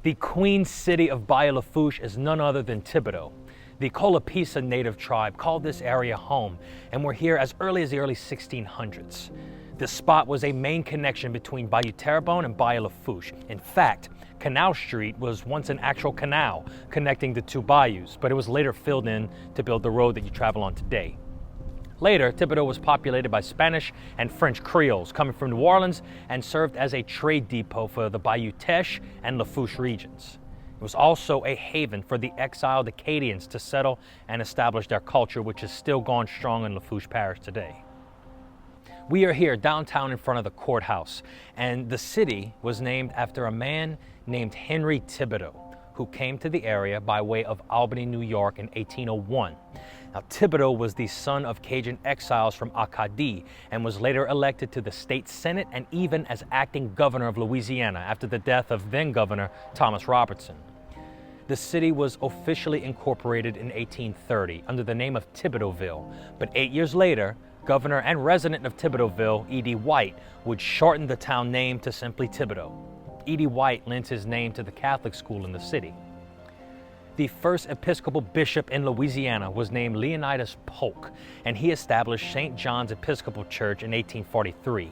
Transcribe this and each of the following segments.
The Queen City of Bayou Lafourche is none other than Thibodaux. The Colapisa native tribe called this area home and were here as early as the early 1600s. This spot was a main connection between Bayou Terrebonne and Bayou Lafourche. In fact, Canal Street was once an actual canal connecting the two bayous, but it was later filled in to build the road that you travel on today. Later, Thibodaux was populated by Spanish and French Creoles coming from New Orleans and served as a trade depot for the Bayou Teche and Lafourche regions. It was also a haven for the exiled Acadians to settle and establish their culture, which is still going strong in Lafourche Parish today. We are here downtown in front of the courthouse, and the city was named after a man named Henry Thibodaux, who came to the area by way of Albany, New York in 1801. Now, Thibodaux was the son of Cajun exiles from Acadie and was later elected to the state senate and even as acting governor of Louisiana after the death of then governor Thomas Robertson. The city was officially incorporated in 1830 under the name of Thibodauxville, but 8 years later, governor and resident of Thibodauxville, E.D. White, would shorten the town name to simply Thibodaux. E.D. White lends his name to the Catholic school in the city. The first Episcopal bishop in Louisiana was named Leonidas Polk, and he established St. John's Episcopal Church in 1843.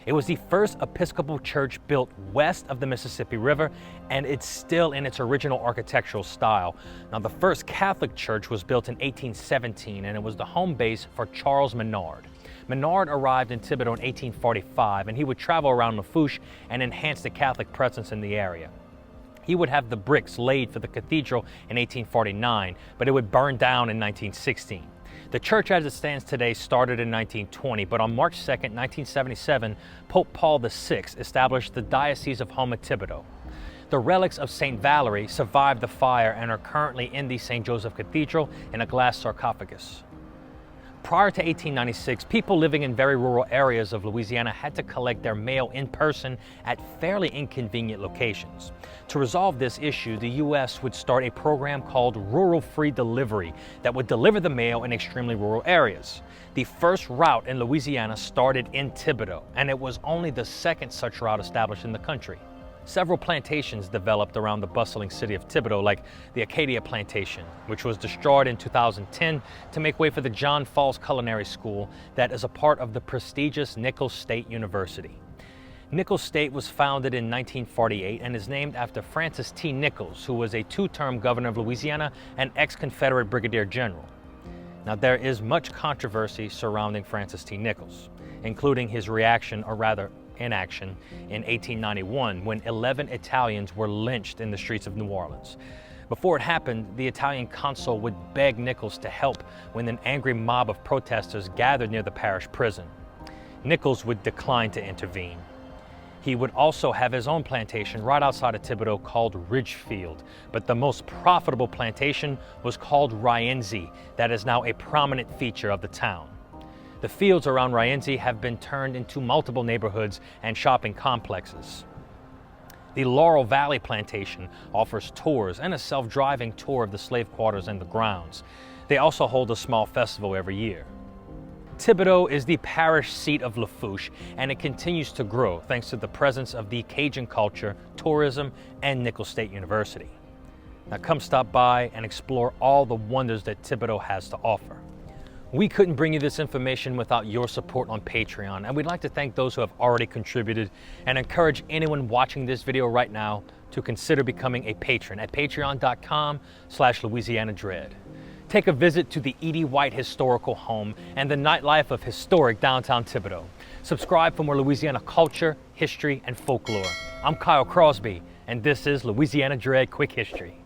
It was the first Episcopal church built west of the Mississippi River, and it's still in its original architectural style. Now, the first Catholic church was built in 1817, and it was the home base for Charles Menard. Menard arrived in Thibodaux in 1845, and he would travel around Lafourche and enhance the Catholic presence in the area. He would have the bricks laid for the cathedral in 1849, but it would burn down in 1916. The church as it stands today started in 1920, but on March 2nd, 1977, Pope Paul VI established the Diocese of Houma-Thibodaux. The relics of St. Valerie survived the fire and are currently in the St. Joseph Cathedral in a glass sarcophagus. Prior to 1896, people living in very rural areas of Louisiana had to collect their mail in person at fairly inconvenient locations. To resolve this issue, the U.S. would start a program called Rural Free Delivery that would deliver the mail in extremely rural areas. The first route in Louisiana started in Thibodaux, and it was only the second such route established in the country. Several plantations developed around the bustling city of Thibodaux, like the Acadia Plantation, which was destroyed in 2010 to make way for the John Falls Culinary School that is a part of the prestigious Nicholls State University. Nicholls State was founded in 1948 and is named after Francis T. Nicholls, who was a two-term governor of Louisiana and ex-Confederate brigadier general. Now, there is much controversy surrounding Francis T. Nicholls, including his reaction, or rather inaction, in 1891 when 11 Italians were lynched in the streets of New Orleans. Before it happened, the Italian consul would beg Nicholls to help when an angry mob of protesters gathered near the parish prison. Nicholls would decline to intervene. He would also have his own plantation right outside of Thibodaux called Ridgefield, but the most profitable plantation was called Rienzi, that is now a prominent feature of the town. The fields around Rienzi have been turned into multiple neighborhoods and shopping complexes. The Laurel Valley Plantation offers tours and a self-driving tour of the slave quarters and the grounds. They also hold a small festival every year. Thibodaux is the parish seat of Lafourche, and it continues to grow thanks to the presence of the Cajun culture, tourism, and Nicholls State University. Now come stop by and explore all the wonders that Thibodaux has to offer. We couldn't bring you this information without your support on Patreon, and we'd like to thank those who have already contributed and encourage anyone watching this video right now to consider becoming a patron at patreon.com/Louisiana Dread. Take a visit to the E.D. White Historical Home and the nightlife of historic downtown Thibodaux. Subscribe for more Louisiana culture, history, and folklore. I'm Kyle Crosby, and this is Louisiana Dread Quick History.